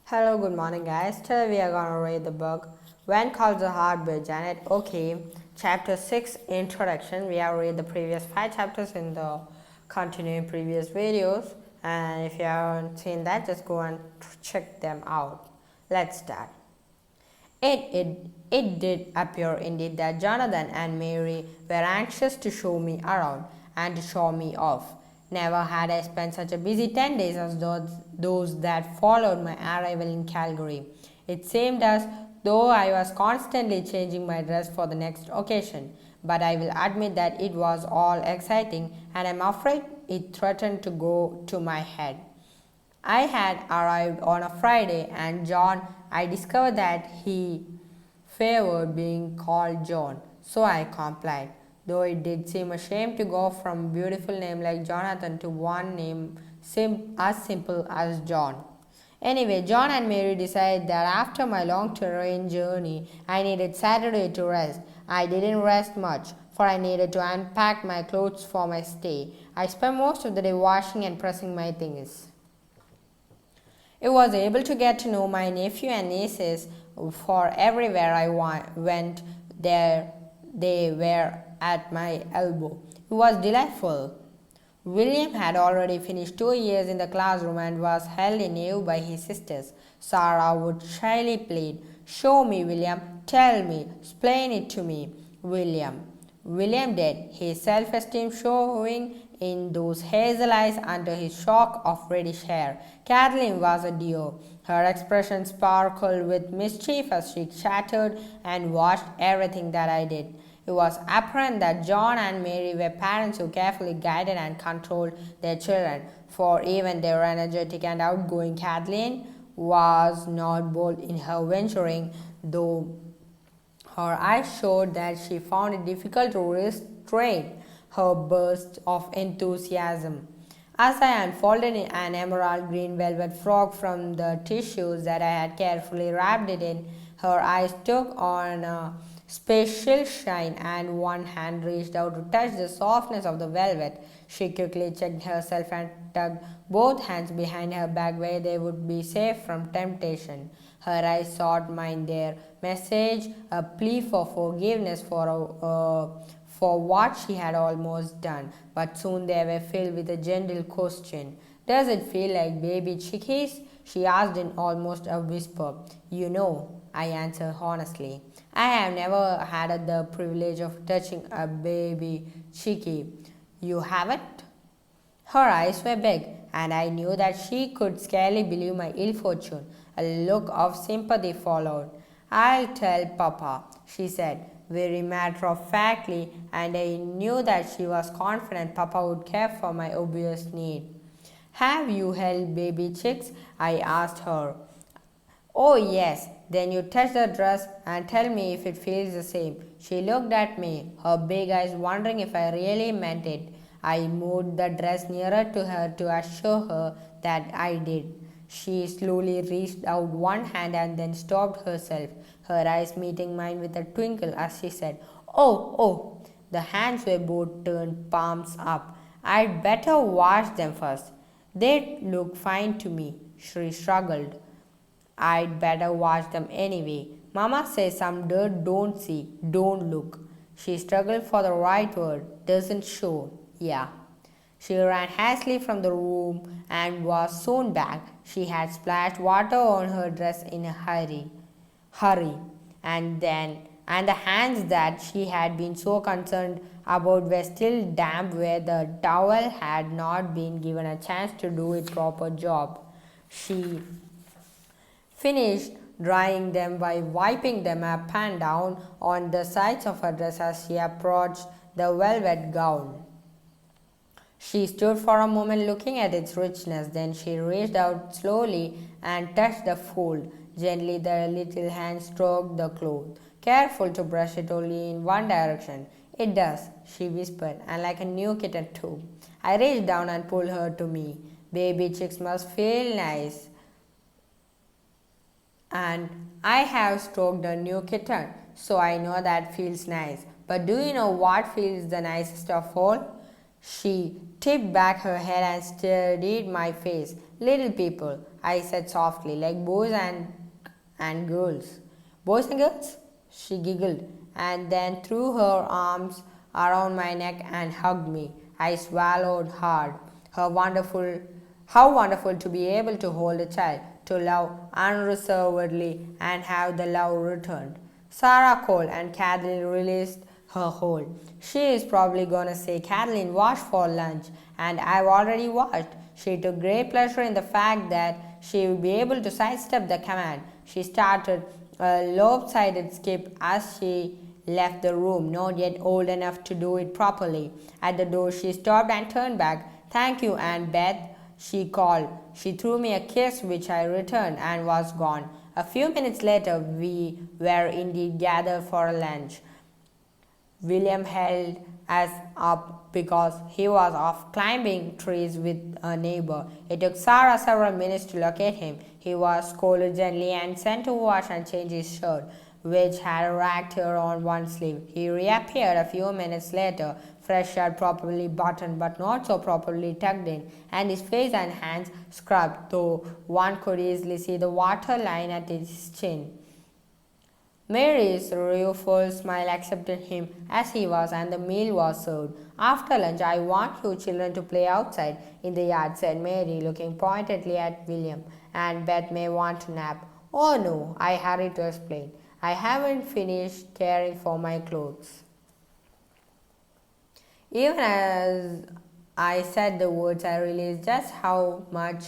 Hello, good morning, guys. Today we are gonna read the book When Calls the Heart by Jannete. Okay, chapter 6 Introduction. We have read the previous 5 chapters in the continuing previous videos, and if you haven't seen that, just go and check them out. Let's start. It did appear indeed that Jonathan and Mary were anxious to show me around and to show me off. Never had I spent such a busy 10 days as those that followed my arrival in Calgary. It seemed as though I was constantly changing my dress for the next occasion, but I will admit that it was all exciting and I'm afraid it threatened to go to my head. I had arrived on a Friday, and I discovered that he favored being called John, so I complied, though it did seem a shame to go from a beautiful name like Jonathan to one name as simple as John. Anyway, John and Mary decided that after my long train journey, I needed Saturday to rest. I didn't rest much, for I needed to unpack my clothes for my stay. I spent most of the day washing and pressing my things. I was able to get to know my nephew and nieces, for everywhere I went there they were at my elbow. It was delightful. William had already finished 2 years in the classroom and was held in awe by his sisters. Sarah would shyly plead, "Show me, William, tell me, explain it to me." William did, his self-esteem showing in those hazel eyes under his shock of reddish hair. Kathleen was a dear. Her expression sparkled with mischief as she chattered and watched everything that I did. It was apparent that John and Mary were parents who carefully guided and controlled their children, for even their energetic and outgoing Kathleen was not bold in her venturing, though her eyes showed that she found it difficult to restrain her burst of enthusiasm. As I unfolded an emerald green velvet frock from the tissues that I had carefully wrapped it in, her eyes took on a special shine, and one hand reached out to touch the softness of the velvet. She quickly checked herself and tucked both hands behind her back where they would be safe from temptation. Her eyes sought mine, their message a plea for forgiveness for what she had almost done, but soon they were filled with a gentle question. "Does it feel like baby chickies?" she asked in almost a whisper. "You know," I answered honestly, "I have never had the privilege of touching a baby chickie." "You haven't?" Her eyes were big, and I knew that she could scarcely believe my ill fortune. A look of sympathy followed. "I'll tell Papa," she said, very matter-of-factly, and I knew that she was confident Papa would care for my obvious need. "Have you held baby chicks?" I asked her. "Oh, yes." "Then you touch the dress and tell me if it feels the same." She looked at me, her big eyes wondering if I really meant it. I moved the dress nearer to her to assure her that I did. She slowly reached out one hand and then stopped herself, her eyes meeting mine with a twinkle as she said, "Oh, oh." The hands were both turned palms up. "I'd better wash them first." "They look fine to me," she struggled. "I'd better wash them anyway. Mama says some dirt don't see, don't look." She struggled for the right word. "Doesn't show." "Yeah." She ran hastily from the room and was soon back. She had splashed water on her dress in a hurry, and the hands that she had been so concerned about were still damp where the towel had not been given a chance to do its proper job. She finished drying them by wiping them up and down on the sides of her dress as she approached the velvet gown. She stood for a moment looking at its richness, then she reached out slowly and touched the fold. Gently the little hand stroked the cloth, careful to brush it only in one direction. "It does," she whispered, "and like a new kitten too." I reached down and pulled her to me. "Baby chicks must feel nice, and I have stroked a new kitten, so I know that feels nice. But do you know what feels the nicest of all?" She tipped back her head and studied my face. Little people, I said softly, like and girls. Boys and girls? She giggled and then threw her arms around my neck and hugged me. I swallowed hard. Her wonderful, how wonderful to be able to hold a child, to love unreservedly and have the love returned. Sarah called and Kathleen released her hold. She is probably gonna say, Kathleen, wash for lunch, and I've already washed. She took great pleasure in the fact that she would be able to sidestep the command. She started a lopsided skip as she left the room, not yet old enough to do it properly. At the door, she stopped and turned back. Thank you, Aunt Beth, she called. She threw me a kiss, which I returned, and was gone. A few minutes later, we were indeed gathered for lunch. William held us up because he was off climbing trees with a neighbor. It took Sarah several minutes to locate him. He was scolded gently and sent to wash and change his shirt, which had a rag tear on one sleeve. He reappeared a few minutes later, fresh shirt properly buttoned but not so properly tucked in, and his face and hands scrubbed, though one could easily see the waterline at his chin. Mary's rueful smile accepted him as he was, and the meal was served. After lunch, I want you children to play outside in the yard, said Mary, looking pointedly at William, and Beth may want to nap. Oh no, I hurried to explain. I haven't finished caring for my clothes. Even as I said the words, I realized just how much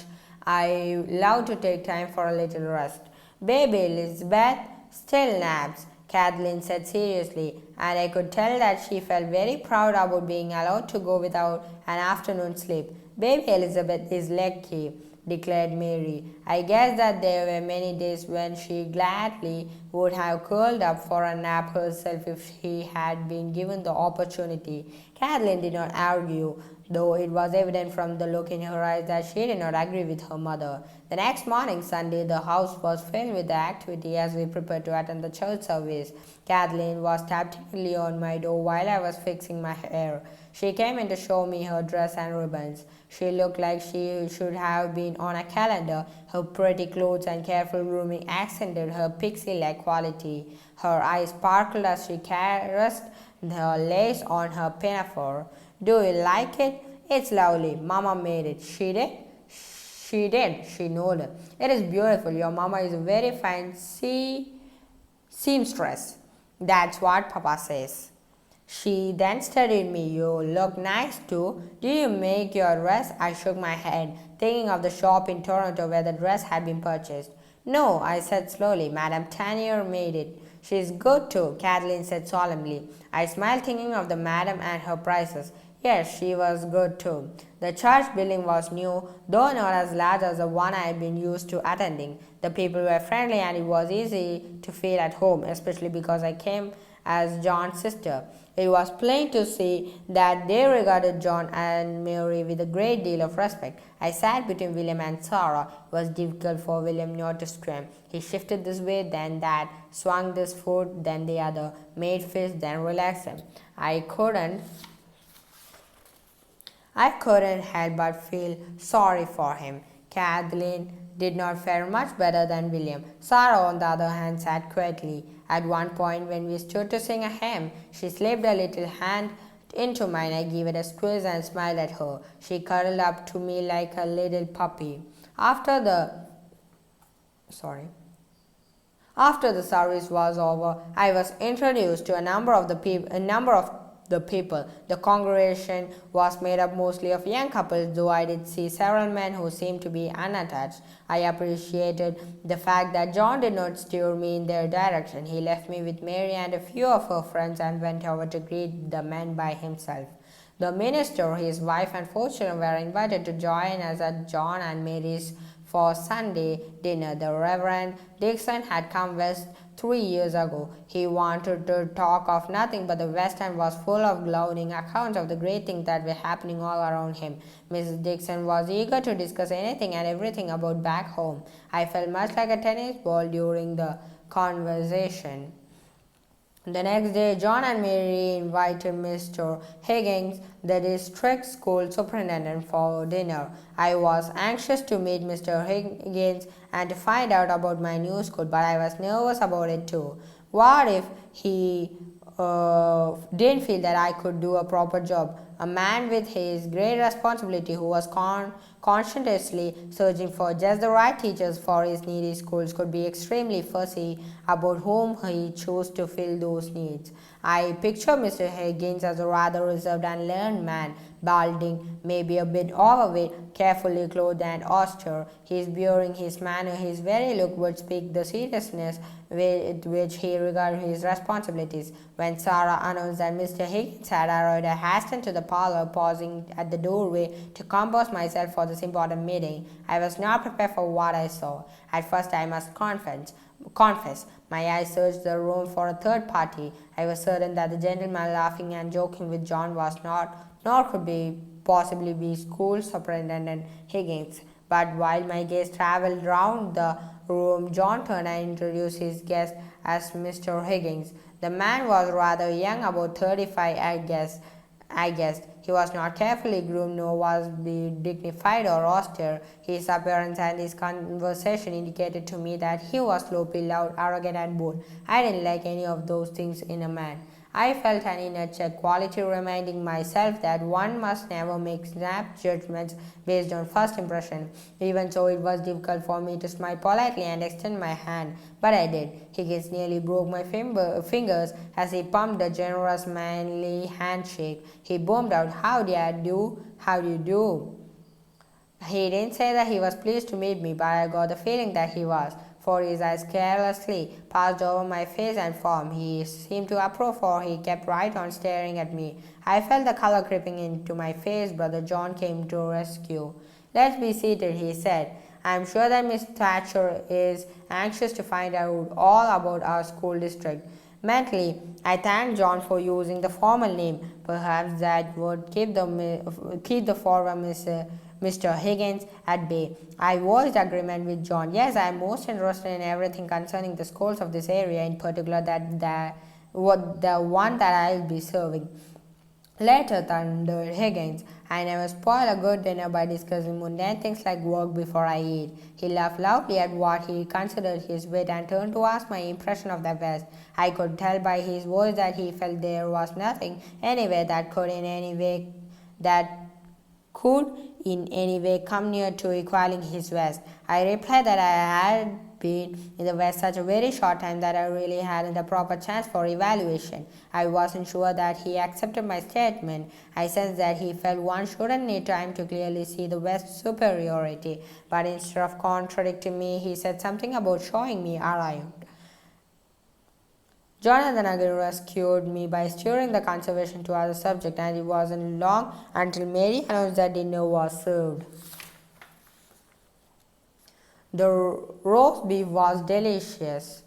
I love to take time for a little rest. Baby Elizabeth still naps, Kathleen said seriously, and I could tell that she felt very proud about being allowed to go without an afternoon sleep. Baby Elizabeth is lucky, declared Mary. I guess that there were many days when she gladly would have curled up for a nap herself if she had been given the opportunity. Kathleen did not argue, though it was evident from the look in her eyes that she did not agree with her mother. The next morning, Sunday, the house was filled with activity as we prepared to attend the church service. Kathleen was tapping timidly on my door while I was fixing my hair. She came in to show me her dress and ribbons. She looked like she should have been on a calendar. Her pretty clothes and careful grooming accented her pixie-like quality. Her eyes sparkled as she caressed the lace on her pinafore. Do you like it? It's lovely. Mama made it. She did? She did, she nodded. It is beautiful. Your mama is a very fine seamstress. That's what Papa says. She then studied me. You look nice too. Did you make your dress? I shook my head, thinking of the shop in Toronto where the dress had been purchased. No, I said slowly. Madame Tanier made it. She is good too, Kathleen said solemnly. I smiled, thinking of the madam and her prices. Yes, she was good too. The church building was new, though not as large as the one I had been used to attending. The people were friendly and it was easy to feel at home, especially because I came as John's sister. It was plain to see that they regarded John and Mary with a great deal of respect. I sat between William and Sarah. It was difficult for William not to scream. He shifted this way, then that, swung this foot, then the other, made fists, then relaxed them. I couldn't help but feel sorry for him. Kathleen did not fare much better than William. Sarah, on the other hand, sat quietly. At one point, when we stood to sing a hymn, she slipped a little hand into mine. I gave it a squeeze and smiled at her. She cuddled up to me like a little puppy. After the service was over, I was introduced to a number of the people. The congregation was made up mostly of young couples, though I did see several men who seemed to be unattached. I appreciated the fact that John did not steer me in their direction. He left me with Mary and a few of her friends and went over to greet the men by himself. The minister, his wife, and 4 children were invited to join us at John and Mary's for Sunday dinner. The Reverend Dixon had come west 3 years ago. He wanted to talk of nothing but the West and was full of glowing accounts of the great things that were happening all around him. Mrs. Dixon was eager to discuss anything and everything about back home. I felt much like a tennis ball during the conversation. The next day, John and Mary invited Mr. Higgins, the district school superintendent, for dinner. I was anxious to meet Mr. Higgins and to find out about my new school, but I was nervous about it too. What if he didn't feel that I could do a proper job? A man with his great responsibility who was conscientiously searching for just the right teachers for his needy schools could be extremely fussy about whom he chose to fill those needs. I picture Mr. Higgins as a rather reserved and learned man, balding, maybe a bit overweight, carefully clothed and austere. His bearing, his manner, his very look would speak the seriousness with which he regarded his responsibilities. When Sarah announced that Mr. Higgins had arrived, I hastened to the parlor, pausing at the doorway to compose myself for this important meeting. I was not prepared for what I saw. At first, I must confess, my eyes searched the room for a third party. I was certain that the gentleman laughing and joking with John was not, nor could be possibly be school superintendent Higgins. But while my gaze traveled round the room, John turned and introduced his guest as Mr. Higgins. The man was rather young, about 35, I guessed. He was not carefully groomed, nor was he dignified or austere. His appearance and his conversation indicated to me that he was sloppy, loud, arrogant, and bold. I didn't like any of those things in a man. I felt an inner check quality reminding myself that one must never make snap judgments based on first impression. Even so, it was difficult for me to smile politely and extend my hand, but I did. Higgins nearly broke my fingers as he pumped a generous, manly handshake. He boomed out, "How do you do? How do you do?" He didn't say that he was pleased to meet me, but I got the feeling that he was, for his eyes carelessly passed over my face and form. He seemed to approve, for he kept right on staring at me. I felt the color creeping into my face. Brother John came to rescue. "Let's be seated," he said. "I'm sure that Miss Thatcher is anxious to find out all about our school district." Mentally, I thanked John for using the formal name. Perhaps that would keep the former Mr. Higgins at bay. I voiced agreement with John. "Yes, I am most interested in everything concerning the schools of this area, in particular the one that I will be serving." "Later," thundered Higgins. "I never spoil a good dinner by discussing mundane things like work before I eat." He laughed loudly at what he considered his wit and turned to ask my impression of the West. I could tell by his voice that he felt there was nothing anywhere that could in any way come near to equaling his West. I replied that I had been in the West such a very short time that I really hadn't a proper chance for evaluation. I wasn't sure that he accepted my statement. I sensed that he felt one shouldn't need time to clearly see the West's superiority, but instead of contradicting me, he said something about showing me around. Jonathan again rescued me by steering the conversation to other subject, and it wasn't long until Mary announced that dinner was served. The roast beef was delicious.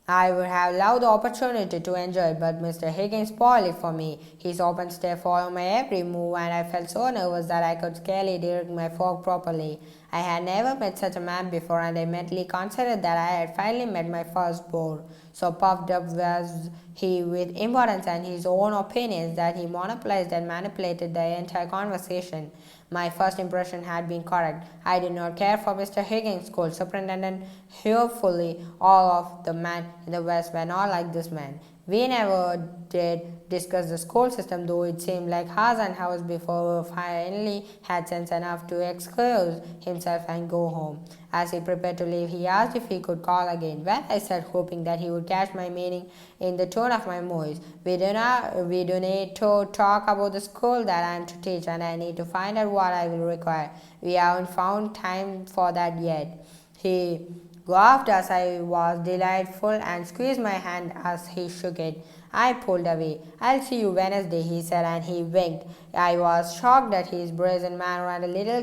I would have loved the opportunity to enjoy it, but Mr. Higgins spoiled it for me. His open stare followed my every move, and I felt so nervous that I could scarcely direct my fork properly. I had never met such a man before, and I mentally considered that I had finally met my firstborn. So puffed up was he with importance and his own opinions that he monopolized and manipulated the entire conversation. My first impression had been correct. I did not care for Mr. Higgins, school superintendent. Hopefully, all of the men in the West were not like this man. We never did discuss the school system, though it seemed like hours and hours before we finally had sense enough to excuse himself and go home. As he prepared to leave, he asked if he could call again. "Well," I said, hoping that he would catch my meaning in the tone of my voice. We do need to talk about the school that I am to teach, and I need to find out what I will require. We haven't found time for that yet." He laughed as I was delightful and squeezed my hand as he shook it. I pulled away. "I'll see you Wednesday," he said, and he winked. I was shocked at his brazen manner, and a little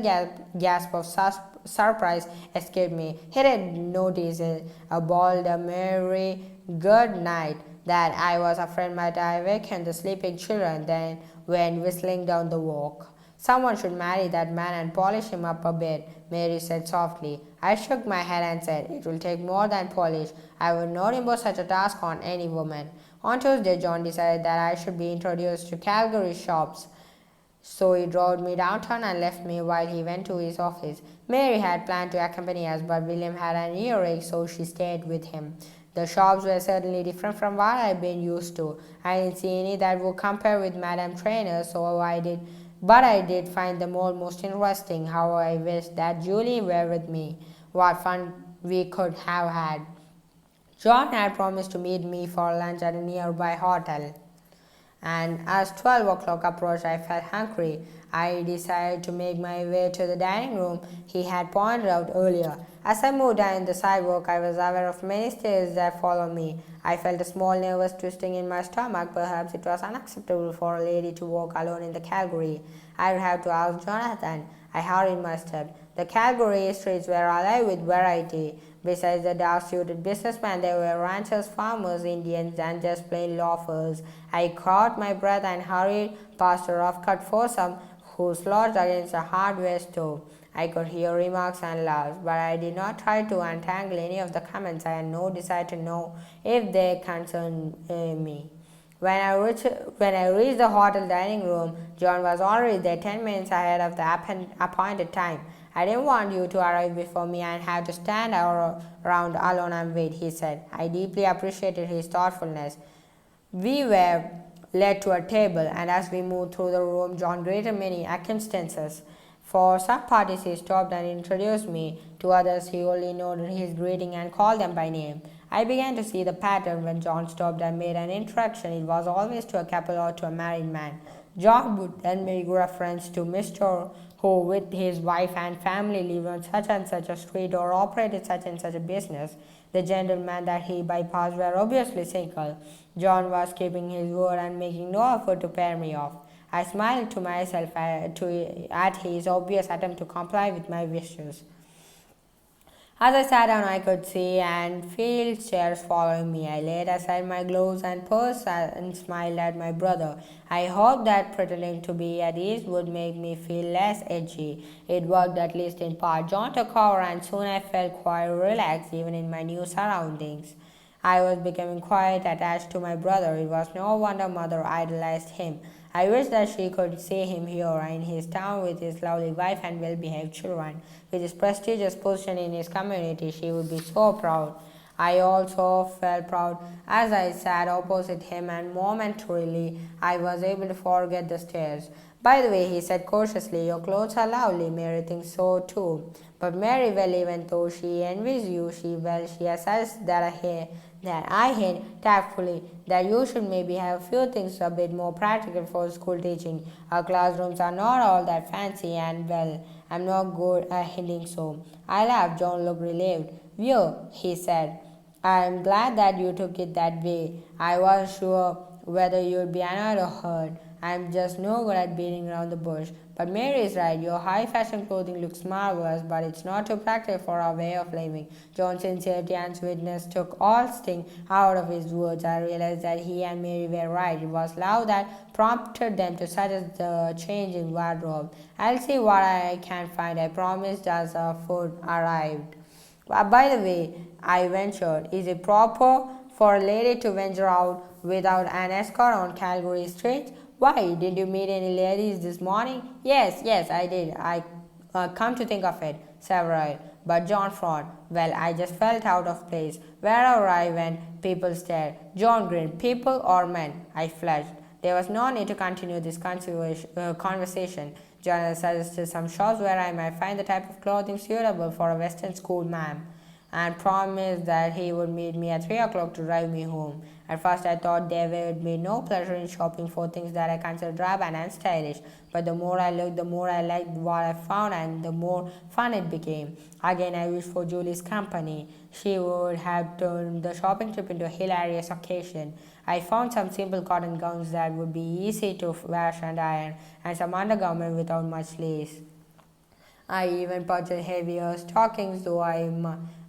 gasp of surprise escaped me. He didn't notice a bawled a merry good night that I was afraid might awaken the sleeping children, then went whistling down the walk. "Someone should marry that man and polish him up a bit," Mary said softly. I shook my head and said, "It will take more than polish. I would not impose such a task on any woman." On Tuesday, John decided that I should be introduced to Calgary shops. So he drove me downtown and left me while he went to his office. Mary had planned to accompany us, but William had an earache, so she stayed with him. The shops were certainly different from what I'd been used to. I didn't see any that would compare with Madame Trainor's, but I did find them all most interesting. How I wished that Julie were with me. What fun we could have had. John had promised to meet me for lunch at a nearby hotel, and as 12 o'clock approached, I felt hungry. I decided to make my way to the dining room he had pointed out earlier. As I moved down the sidewalk, I was aware of many stairs that followed me. I felt a small nervous twisting in my stomach. Perhaps it was unacceptable for a lady to walk alone in the Calgary. I would have to ask Jonathan. I hurried my steps. The Calgary streets were alive with variety. Besides the dark-suited businessmen, there were ranchers, farmers, Indians, and just plain loafers. I caught my breath and hurried past a rough-cut foursome who slouched against a hardware store. I could hear remarks and laughs, but I did not try to untangle any of the comments. I had no desire to know if they concerned me. When I reached the hotel dining room, John was already there 10 minutes ahead of the appointed time. I didn't want you to arrive before me and have to stand around alone and wait, he said. I deeply appreciated his thoughtfulness. We were led to a table, and as we moved through the room, John greeted many acquaintances. For some parties, he stopped and introduced me. To others, he only nodded his greeting and called them by name. I began to see the pattern. When John stopped and made an introduction, it was always to a couple or to a married man. John would then make reference to Mr. who, with his wife and family, lived on such and such a street or operated such and such a business. The gentlemen that he bypassed were obviously single. John was keeping his word and making no effort to pair me off. I smiled to myself at his obvious attempt to comply with my wishes. As I sat down, I could see and feel chairs following me. I laid aside my gloves and purse and smiled at my brother. I hoped that pretending to be at ease would make me feel less edgy. It worked, at least in part. John took over, and soon I felt quite relaxed, even in my new surroundings. I was becoming quite attached to my brother. It was no wonder Mother idolized him. I wish that she could see him here in his town with his lovely wife and well-behaved children. With his prestigious position in his community, she would be so proud. I also felt proud as I sat opposite him, and momentarily I was able to forget the stares. By the way, he said cautiously, your clothes are lovely. Mary thinks so too. But Mary, well, even though she envies you, she assessed that I hint tactfully that you should maybe have a few things a bit more practical for school teaching. Our classrooms are not all that fancy, and well, I'm not good at hinting so. I laughed. John looked relieved. Phew, he said. I'm glad that you took it that way. I wasn't sure whether you'd be annoyed or hurt. I'm just no good at beating around the bush. But Mary is right. Your high-fashion clothing looks marvelous, but it's not too practical for our way of living. John's sincerity and sweetness took all sting out of his words. I realized that he and Mary were right. It was love that prompted them to suggest the change in wardrobe. I'll see what I can find, I promised as our food arrived. By the way, I ventured, is it proper for a lady to venture out without an escort on Calgary Street? Why, did you meet any ladies this morning? Yes, I did. Come to think of it, several. But John frowned. Well, I just felt out of place. Wherever I went, people stared. John grinned. People or men? I flushed. There was no need to continue this conversation. John suggested some shops where I might find the type of clothing suitable for a Western school ma'am, and promised that he would meet me at 3 o'clock to drive me home. At first I thought there would be no pleasure in shopping for things that I considered drab and unstylish, but the more I looked, the more I liked what I found, and the more fun it became. Again, I wished for Julie's company. She would have turned the shopping trip into a hilarious occasion. I found some simple cotton gowns that would be easy to wash and iron, and some undergarment without much lace. I even purchased heavier stockings, though I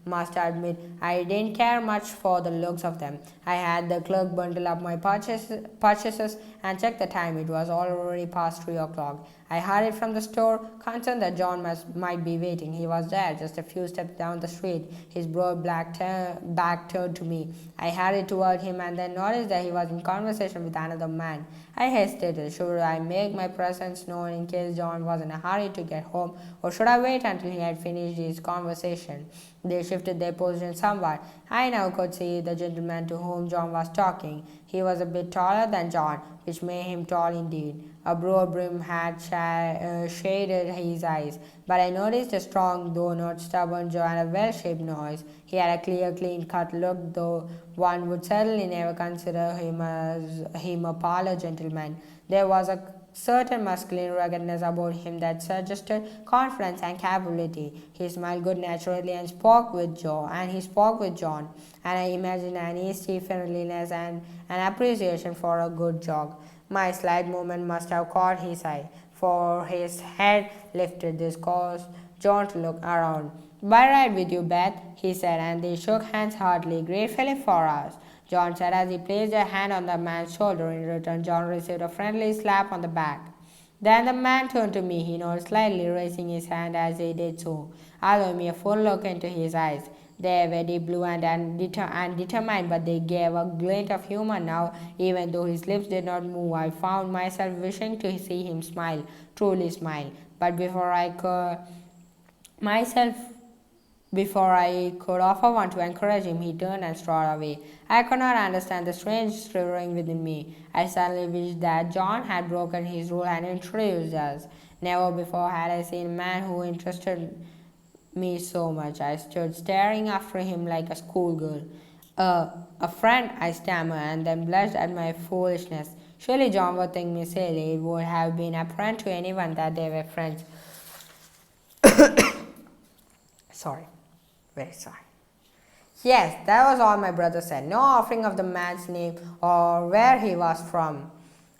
must admit I didn't care much for the looks of them. I had the clerk bundle up my purchases and check the time. It was already past 3 o'clock. I hurried from the store, concerned that might be waiting. He was there, just a few steps down the street, his broad back turned to me. I hurried toward him and then noticed that he was in conversation with another man. I hesitated. Should I make my presence known in case John was in a hurry to get home, or should I wait until he had finished his conversation? They shifted their position somewhat. I now could see the gentleman to whom John was talking. He was a bit taller than John, which made him tall indeed. A broad brimmed hat shaded his eyes, but I noticed a strong, though not stubborn jaw and a well-shaped nose. He had a clear, clean-cut look, though one would certainly never consider him a parlor gentleman. There was a certain masculine ruggedness about him that suggested confidence and capability. He smiled good naturally and he spoke with John, and I imagined an easy friendliness and an appreciation for a good joke. My slight movement must have caught his eye, for his head lifted. This caused John to look around. "By ride with you, Beth," he said, and they shook hands heartily, gratefully for us. John said as he placed a hand on the man's shoulder. In return, John received a friendly slap on the back. Then the man turned to me. He nodded slightly, raising his hand as he did so, allowing me a full look into his eyes. They were deep blue and determined, but they gave a glint of humor now, even though his lips did not move. I found myself wishing to see him smile, truly smile. But myself before I could offer one to encourage him, he turned and strode away. I could not understand the strange stirring within me. I suddenly wished that John had broken his rule and introduced us. Never before had I seen a man who interested me so much. I stood staring after him like a schoolgirl. A friend, I stammered, and then blushed at my foolishness. Surely John would think me silly. It would have been apparent to anyone that they were friends. Sorry. Very sorry. Yes, that was all my brother said. No offering of the man's name or where he was from.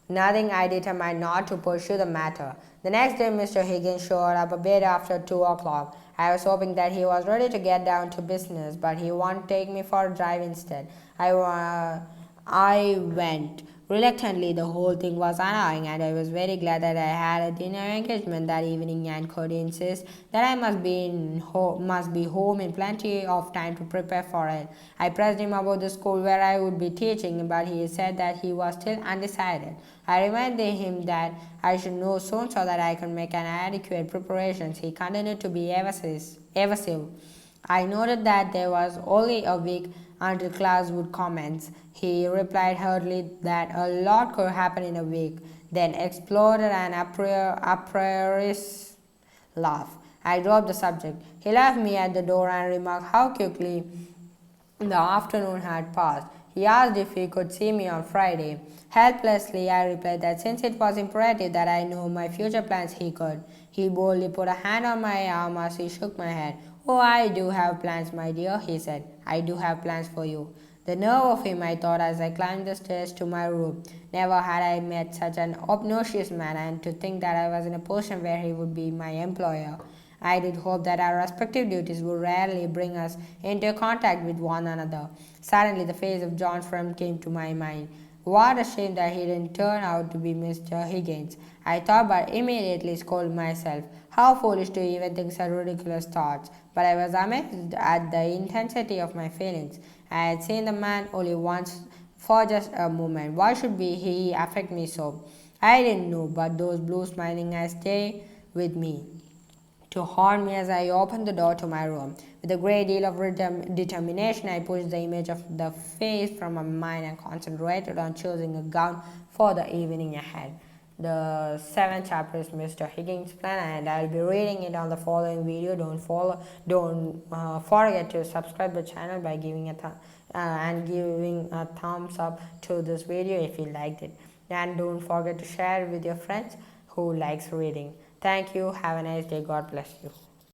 Nothing. I determined not to pursue the matter. The next day, Mr. Higgins showed up a bit after 2 o'clock. I was hoping that he was ready to get down to business, but he wanted to take me for a drive instead. I went. Reluctantly, the whole thing was annoying, and I was very glad that I had a dinner engagement that evening and could insist that I must be home in plenty of time to prepare for it. I pressed him about the school where I would be teaching, but he said that he was still undecided. I reminded him that I should know soon so that I could make an adequate preparations. He continued to be evasive. I noted that there was only a week until class would commence. He replied hurriedly that a lot could happen in a week, then exploded an uproarious laugh. I dropped the subject. He left me at the door and remarked how quickly the afternoon had passed. He asked if he could see me on Friday. Helplessly, I replied that since it was imperative that I know my future plans, he could. He boldly put a hand on my arm as he shook my head. "Oh, I do have plans, my dear," he said. "I do have plans for you." The nerve of him, I thought as I climbed the stairs to my room. Never had I met such an obnoxious man, and to think that I was in a position where he would be my employer. I did hope that our respective duties would rarely bring us into contact with one another. Suddenly, the face of John's friend came to my mind. What a shame that he didn't turn out to be Mr. Higgins, I thought, but immediately scolded myself. How foolish to even think such ridiculous thoughts. But I was amazed at the intensity of my feelings. I had seen the man only once for just a moment. Why should he affect me so? I didn't know, but those blue smiling eyes stayed with me to haunt me as I opened the door to my room. With a great deal of determination, I pushed the image of the face from my mind and concentrated on choosing a gown for the evening ahead. The 7th chapter is Mr. Higgins' plan, and I'll be reading it on the following video. Don't forget to subscribe the channel by giving a thumbs up to this video if you liked it, and don't forget to share it with your friends who likes reading. Thank you. Have a nice day. God bless you.